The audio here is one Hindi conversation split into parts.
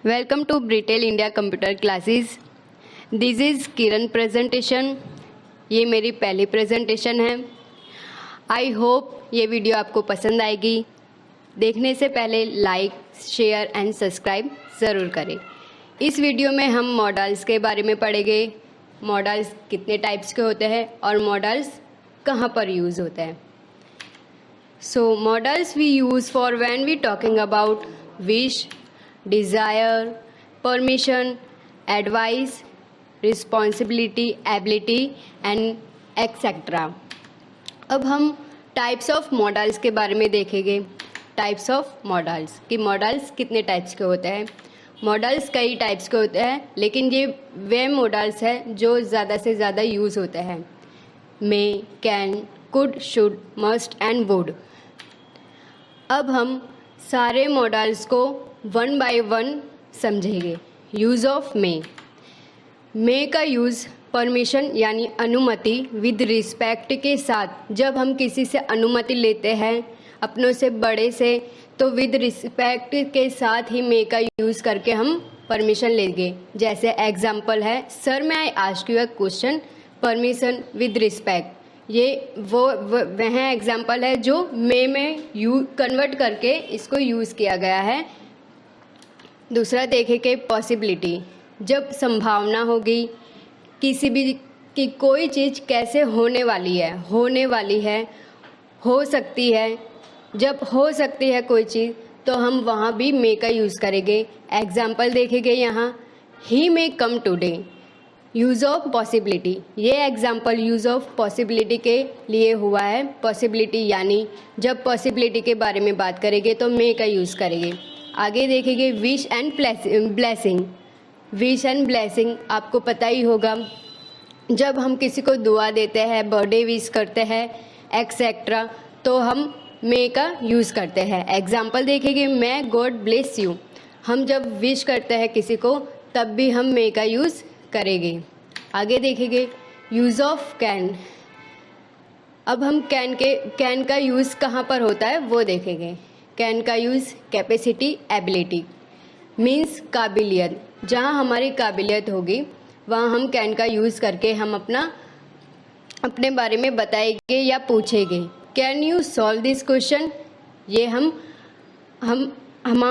Welcome to Britel India Computer Classes. This is Kiran presentation. ये मेरी पहली प्रेजेंटेशन है. आई होप ये वीडियो आपको पसंद आएगी. देखने से पहले लाइक, शेयर एंड सब्सक्राइब ज़रूर करें. इस वीडियो में हम मॉडल्स के बारे में पढ़ेंगे. मॉडल्स कितने टाइप्स के होते हैं और मॉडल्स कहाँ पर यूज़ होते हैं. So modals we use for when we talking about wish, desire, permission, advice, responsibility, ability and etc. अब हम टाइप्स ऑफ मॉडल्स के बारे में देखेंगे. टाइप्स ऑफ मॉडल्स कि मॉडल्स कितने टाइप्स के होते हैं. मॉडल्स कई टाइप्स के होते हैं, लेकिन ये वे मॉडल्स हैं जो ज़्यादा से ज़्यादा यूज़ होते हैं. May, can, could, should, must and would. अब हम सारे मॉडल्स को वन बाय वन समझेंगे. Use of may. मे का यूज़ परमिशन यानी अनुमति विद रिस्पेक्ट के साथ. जब हम किसी से अनुमति लेते हैं अपनों से बड़े से, तो विद रिस्पेक्ट के साथ ही मे का यूज़ करके हम परमिशन लेंगे. जैसे एग्जाम्पल है, सर मैं I ask you a question, permission with respect. ये वह एग्जाम्पल है जो मे में कन्वर्ट करके इसको यूज़ किया गया है. दूसरा देखेंगे पॉसिबिलिटी. जब संभावना होगी किसी भी कि कोई चीज़ कैसे होने वाली है, हो सकती है. जब हो सकती है कोई चीज़ तो हम वहाँ भी मे का यूज़ करेंगे. एग्जाम्पल देखेंगे यहाँ, he may come today. Use of possibility. ये एग्जाम्पल यूज़ ऑफ पॉसिबिलिटी के लिए हुआ है. पॉसिबिलिटी यानी जब पॉसिबिलिटी के बारे में बात करेंगे तो मे का यूज़ करेंगे. आगे देखेंगे wish and blessing. Wish and blessing आपको पता ही होगा. जब हम किसी को दुआ देते हैं, बर्थडे विश करते हैं एक्सेट्रा, तो हम मे का यूज़ करते हैं. एग्जाम्पल देखेंगे, मैं गॉड ब्लेस यू. हम जब विश करते हैं किसी को तब भी हम मे का यूज़ करेंगे. आगे देखेंगे यूज़ ऑफ कैन. अब हम कैन का यूज़ कहाँ पर होता है वो देखेंगे. कैन का यूज़ कैपेसिटी, एबिलिटी मीन्स काबिलियत. जहाँ हमारी काबिलियत होगी वहाँ हम कैन का यूज़ करके हम अपने बारे में बताएंगे या पूछेंगे. Can you solve this question. ये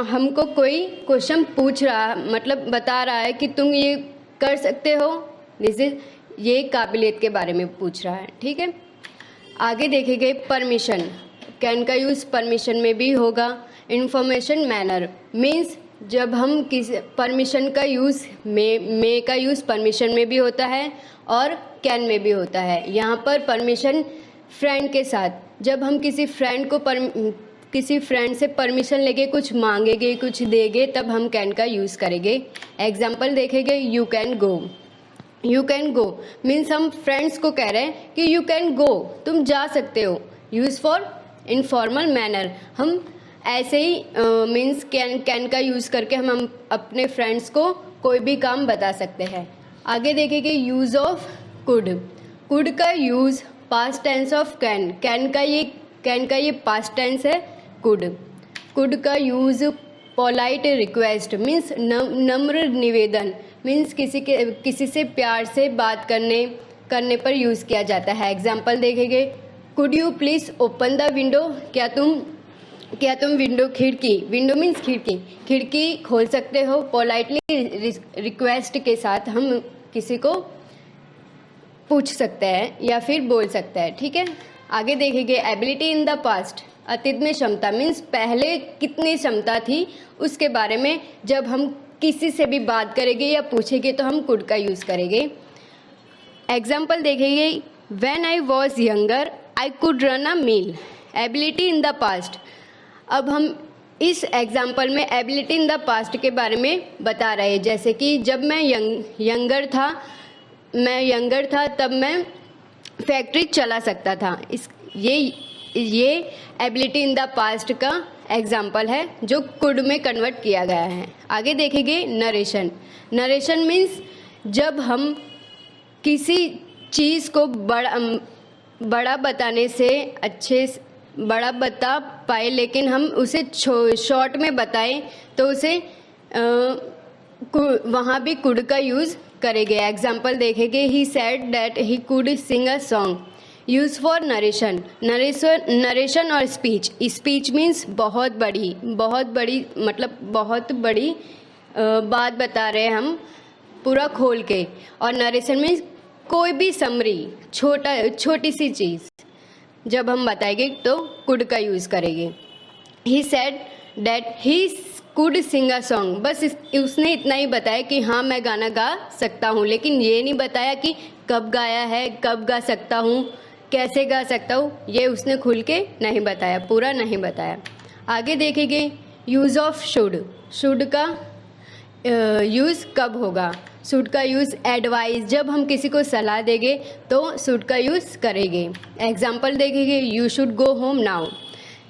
हमको कोई क्वेश्चन पूछ रहा, मतलब बता रहा है कि तुम ये कर सकते हो. दिस इज ये काबिलियत के बारे में पूछ रहा है. ठीक है. आगे देखेंगे परमिशन. कैन का यूज़ परमिशन में भी होगा. इंफॉर्मेशन मैनर मीन्स जब हम किसी परमिशन का यूज़ मे का यूज़ परमिशन में भी होता है और कैन में भी होता है. यहाँ पर परमिशन फ्रेंड के साथ. जब हम किसी फ्रेंड से परमिशन लेके कुछ मांगेंगे, कुछ देंगे, तब हम कैन का यूज़ करेंगे. एग्जाम्पल देखेंगे, you can go. You can go means हम फ्रेंड्स को कह रहे हैं कि यू कैन गो, तुम जा सकते हो. Use for informal manner. हम ऐसे ही मीन्स कैन का यूज़ करके हम अपने फ्रेंड्स को कोई भी काम बता सकते हैं. आगे देखेंगे यूज़ ऑफ कुड. कुड का use past tense of can. Can का ये पास्ट टेंस है. कुड का यूज़ पोलाइट रिक्वेस्ट मीन्स नम्र निवेदन मीन्स किसी से प्यार से बात करने पर यूज़ किया जाता है. एग्जाम्पल देखेंगे, could you please open the window. क्या तुम विंडो मीन्स खिड़की खोल सकते हो. पोलाइटली रिक्वेस्ट के साथ हम किसी को पूछ सकते हैं या फिर बोल सकते हैं. ठीक है. आगे देखेंगे एबिलिटी इन द पास्ट. अतीत में क्षमता मीन्स पहले कितनी क्षमता थी उसके बारे में जब हम किसी से भी बात करेंगे या पूछेंगे तो हम कुड का यूज़ करेंगे. एग्जाम्पल देखेंगे, when I was younger I could run a mile. Ability in the past. अब हम इस एग्जाम्पल में एबिलिटी इन द पास्ट के बारे में बता रहे हैं. जैसे कि जब मैं यंगर था तब मैं फैक्ट्री चला सकता था. ये एबिलिटी इन द पास्ट का एग्जाम्पल है जो कुड में कन्वर्ट किया गया है. आगे देखेंगे नरेशन. नरेशन मीन्स जब हम किसी चीज़ को बड़ा बताने से बड़ा बता पाए लेकिन हम उसे शॉर्ट में बताएं तो उसे वहाँ भी कुड का यूज़ करेंगे। एग्जाम्पल देखेंगे, he said that he could sing a song. Use for narration, narration और स्पीच। स्पीच मीन्स बहुत बड़ी मतलब बहुत बड़ी बात बता रहे हैं हम पूरा खोल के, और नरेशन मीन्स कोई भी समरी, छोटी सी चीज़ जब हम बताएंगे तो कुड का यूज़ करेंगे। He said that he could sing a song, बस उसने इतना ही बताया कि हाँ मैं गाना गा सकता हूँ, लेकिन ये नहीं बताया कि कब गाया है, कब गा सकता हूँ, कैसे गा सकता हूँ, ये उसने खुल के नहीं बताया, पूरा नहीं बताया। आगे देखेंगे, यूज़ ऑफ शुड का यूज़ कब होगा। शुड का यूज़ एडवाइस, जब हम किसी को सलाह देंगे तो शुड का यूज़ करेंगे। एग्जाम्पल देखेंगे, you should go home now.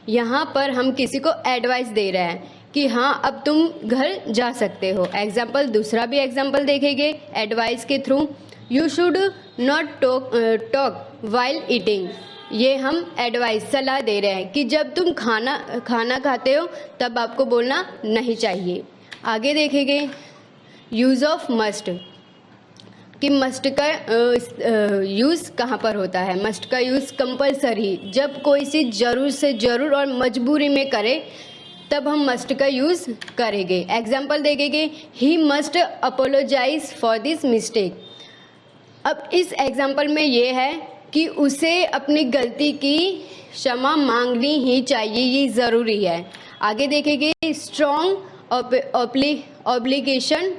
यहाँ पर हम किसी को एडवाइस दे रहे हैं कि हाँ अब तुम घर जा सकते हो। एग्जाम्पल, दूसरा भी एग्जाम्पल देखेंगे एडवाइस के through, you should not talk while eating. ये हम एडवाइस, सलाह दे रहे हैं कि जब तुम खाना खाते हो तब आपको बोलना नहीं चाहिए। आगे देखेंगे, यूज़ ऑफ मस्ट, कि मस्ट का यूज़ कहाँ पर होता है। मस्ट का यूज़ कंपलसरी, जब कोई चीज़ ज़रूर से ज़रूर और मजबूरी में करे तब हम मस्ट का यूज़ करेंगे। एग्जाम्पल देखेंगे, he must apologise for this mistake. अब इस एग्जाम्पल में ये है कि उसे अपनी गलती की क्षमा मांगनी ही चाहिए, ये ज़रूरी है। आगे देखेंगे, स्ट्रॉन्ग ऑब्लिगेशन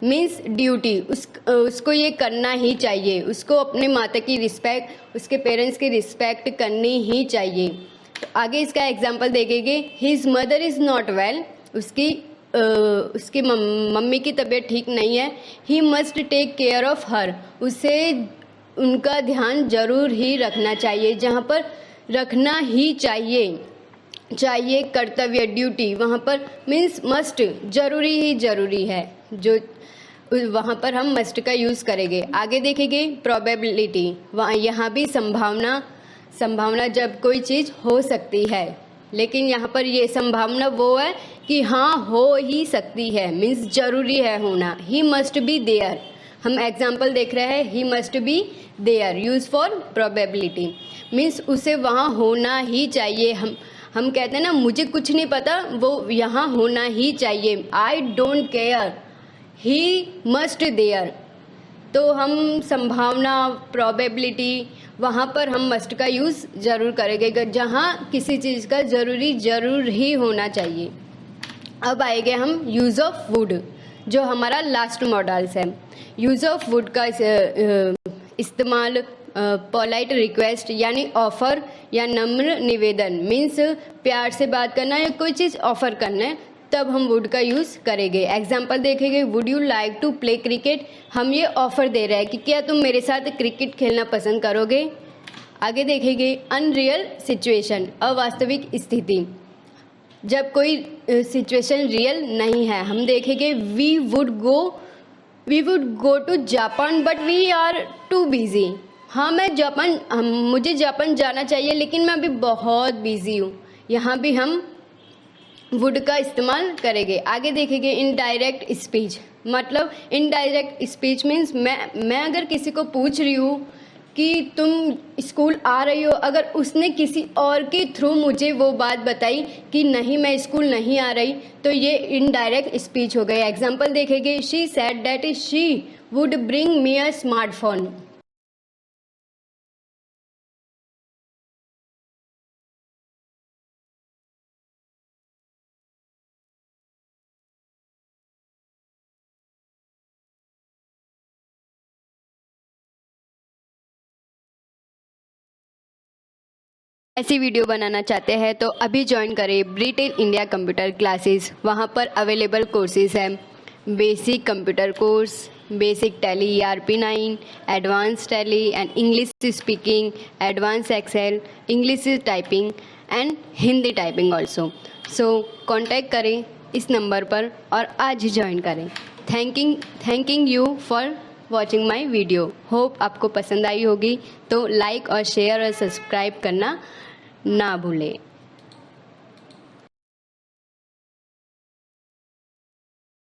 मीन्स ड्यूटी, उसको ये करना ही चाहिए, उसको अपने माता की रिस्पेक्ट, उसके पेरेंट्स की रिस्पेक्ट करनी ही चाहिए। तो आगे इसका एग्जाम्पल देखेंगे, his mother is not well, उसकी मम्मी की तबीयत ठीक नहीं है। He must take care of her, उसे उनका ध्यान जरूर ही रखना चाहिए, जहाँ पर रखना ही चाहिए कर्तव्य, ड्यूटी, वहाँ पर मीन्स मस्ट, जरूरी ही जरूरी है, जो वहाँ पर हम मस्ट का यूज़ करेंगे। आगे देखेंगे, प्रोबेबिलिटी, वहाँ यहाँ भी संभावना जब कोई चीज़ हो सकती है, लेकिन यहाँ पर ये संभावना वो है कि हाँ हो ही सकती है, मीन्स जरूरी है होना। ही मस्ट बी देयर, हम एग्जाम्पल देख रहे हैं, he must be there, use for probability means उसे वहाँ होना ही चाहिए। हम कहते हैं ना, मुझे कुछ नहीं पता, वो यहाँ होना ही चाहिए। I don't care, he must there. तो हम संभावना, प्रोबेबिलिटी, वहाँ पर हम मस्ट का यूज़ ज़रूर करेंगे, जहाँ किसी चीज़ का ज़रूर ही होना चाहिए। अब आएंगे हम यूज़ ऑफ वुड, जो हमारा लास्ट मॉडल्स है। यूज़ ऑफ वुड का इस्तेमाल पोलाइट रिक्वेस्ट यानी ऑफ़र या नम्र निवेदन, मीन्स प्यार से बात करना या कोई चीज़ ऑफ़र करना है, तब हम वुड का यूज़ करेंगे। एग्जाम्पल देखेंगे, would you like to play cricket, हम ये ऑफ़र दे रहे हैं कि क्या तुम मेरे साथ क्रिकेट खेलना पसंद करोगे। आगे देखेंगे, अनरियल सिचुएशन, अवास्तविक स्थिति, जब कोई सिचुएशन रियल नहीं है। हम देखेंगे, we would go to Japan but we are too busy, हाँ मुझे जापान जाना चाहिए लेकिन मैं अभी बहुत बिजी हूँ, यहाँ भी हम वुड का इस्तेमाल करेंगे। आगे देखेंगे, इनडायरेक्ट स्पीच, मतलब इनडायरेक्ट स्पीच मीन्स मैं अगर किसी को पूछ रही हूँ कि तुम स्कूल आ रही हो, अगर उसने किसी और के थ्रू मुझे वो बात बताई कि नहीं मैं स्कूल नहीं आ रही, तो ये इनडायरेक्ट स्पीच हो गई। एग्जाम्पल देखेंगे, she said that she would bring me a smartphone. ऐसी वीडियो बनाना चाहते हैं तो अभी ज्वाइन करें ब्रिटेन इंडिया कंप्यूटर क्लासेस। वहाँ पर अवेलेबल कोर्सेज हैं, basic computer course, basic Tally ERP9, advance Tally and English speaking, advance Excel, English typing and Hindi typing also. So contact करें इस नंबर पर और आज ही ज्वाइन करें। Thanking you for watching my video. Hope आपको पसंद आई होगी, तो लाइक और शेयर और सब्सक्राइब करना ना भूलें।